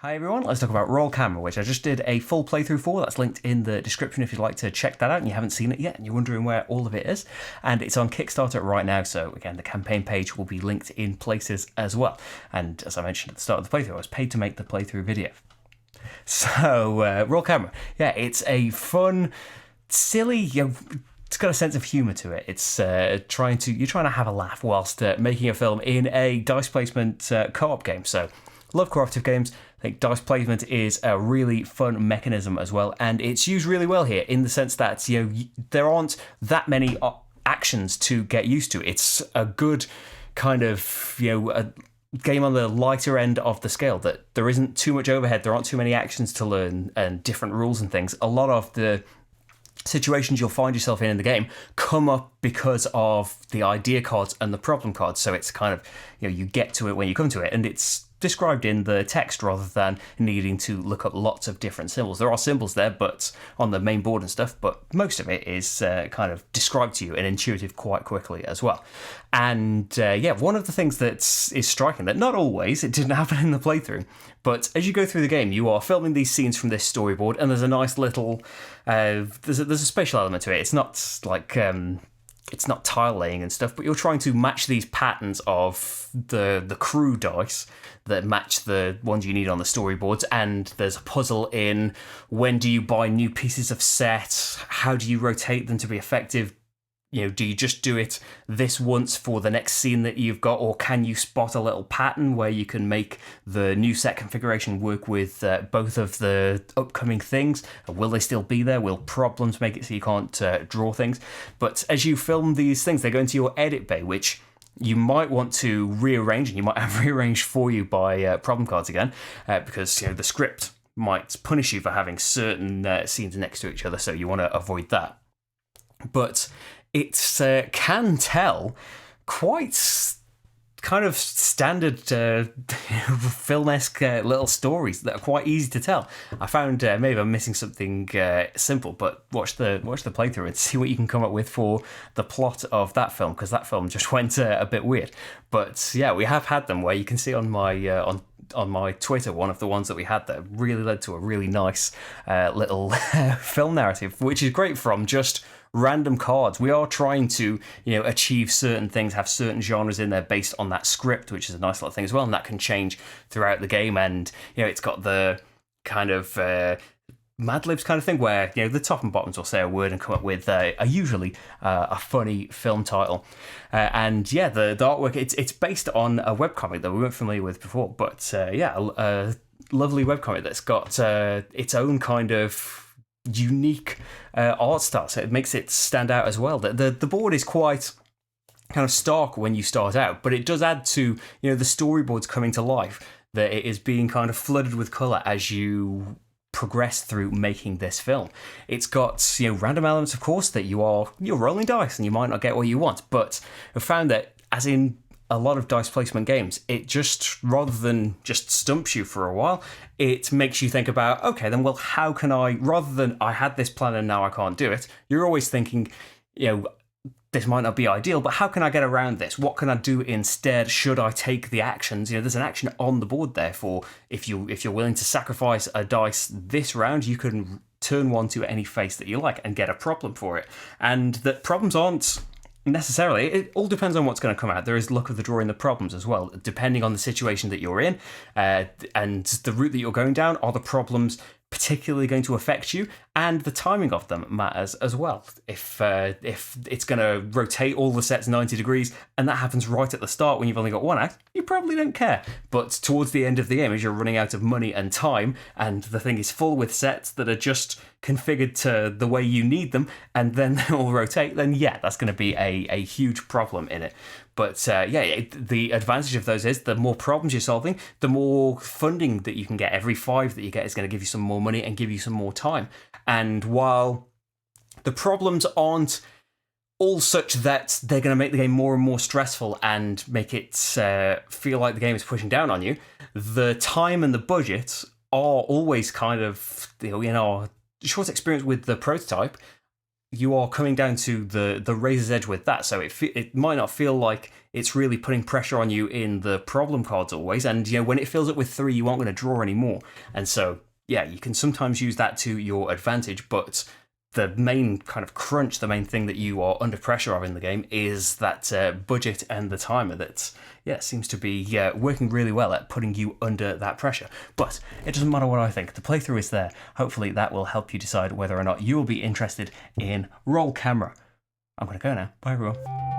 Hi everyone, let's talk about Roll Camera, which I just did a full playthrough for. That's linked in the description if you'd like to check that out and you haven't seen it yet and you're wondering where all of it is. And it's on Kickstarter right now, so again, the campaign page will be linked in places as well. And as I mentioned at the start of the playthrough, I was paid to make the playthrough video. So, Roll Camera. Yeah, it's a fun, silly, it's got a sense of humour to it. It's you're trying to have a laugh whilst making a film in a dice placement co-op game. So, love cooperative games. I think dice placement is a really fun mechanism as well, and it's used really well here in the sense that there aren't that many actions to get used to. It's a good kind of a game on the lighter end of the scale, that there isn't too much overhead, there aren't too many actions to learn and different rules and things. A lot of the situations you'll find yourself in the game come up because of the idea cards and the problem cards, so it's kind of you get to it when you come to it, and it's described in the text rather than needing to look up lots of different symbols. There are symbols there, but on the main board and stuff, but most of it is kind of described to you and intuitive quite quickly as well. And one of the things that is striking, that not always, it didn't happen in the playthrough, but as you go through the game, you are filming these scenes from this storyboard, and there's a nice little, there's a spatial element to it. It's not like, it's not tile laying and stuff, but you're trying to match these patterns of the crew dice that match the ones you need on the storyboards, and there's a puzzle in when do you buy new pieces of set, how do you rotate them to be effective, do you just do it this once for the next scene that you've got, or can you spot a little pattern where you can make the new set configuration work with both of the upcoming things? Will they still be there? Will problems make it so you can't draw things? But as you film these things, they go into your edit bay, which you might want to rearrange, and you might have rearranged for you by problem cards again, because the script might punish you for having certain scenes next to each other, so you want to avoid that. But it can tell quite kind of standard film-esque little stories that are quite easy to tell. I found maybe I'm missing something simple, but watch the playthrough and see what you can come up with for the plot of that film, because that film just went a bit weird. But yeah, we have had them where you can see on my on my Twitter, one of the ones that we had that really led to a really nice little film narrative, which is great from just random cards. We are trying to, achieve certain things, have certain genres in there based on that script, which is a nice little thing as well, and that can change throughout the game. And, it's got the kind of Mad Libs kind of thing where, the top and bottoms will say a word and come up with usually a funny film title. The artwork, it's based on a webcomic that we weren't familiar with before, but a lovely webcomic that's got its own kind of unique art style, so it makes it stand out as well. The board is quite kind of stark when you start out, but it does add to the storyboards coming to life, that it is being kind of flooded with colour as you progress through making this film. It's got random elements, of course, that you're rolling dice and you might not get what you want, but I've found that, as in a lot of dice placement games, it just, rather than just stumps you for a while, it makes you think about, okay, then, well, how can I, rather than I had this plan and now I can't do it, you're always thinking, this might not be ideal, but how can I get around this? What can I do instead? Should I take the actions? There's an action on the board there for if you're willing to sacrifice a dice this round, you can turn one to any face that you like and get a problem for it. And that problems aren't necessarily, it all depends on what's going to come out. There is luck of the draw in the problems as well, depending on the situation that you're in and the route that you're going down. Are the problems particularly going to affect you? And the timing of them matters as well. If it's going to rotate all the sets 90 degrees and that happens right at the start when you've only got one act, you probably don't care. But towards the end of the game, as you're running out of money and time, and the thing is full with sets that are just configured to the way you need them, and then they all rotate, then that's going to be a huge problem in it. But the advantage of those is the more problems you're solving, the more funding that you can get. Every 5 that you get is going to give you some more money and give you some more time. And while the problems aren't all such that they're going to make the game more and more stressful and make it feel like the game is pushing down on you, the time and the budget are always kind of, in our short experience with the prototype, you are coming down to the razor's edge with that, so it might not feel like it's really putting pressure on you in the problem cards always, and when it fills up with 3, you aren't going to draw anymore, and so yeah, you can sometimes use that to your advantage, but the main kind of crunch, the main thing that you are under pressure of in the game is that budget and the timer that, seems to be working really well at putting you under that pressure. But it doesn't matter what I think. The playthrough is there. Hopefully that will help you decide whether or not you will be interested in Roll Camera. I'm going to go now. Bye, everyone.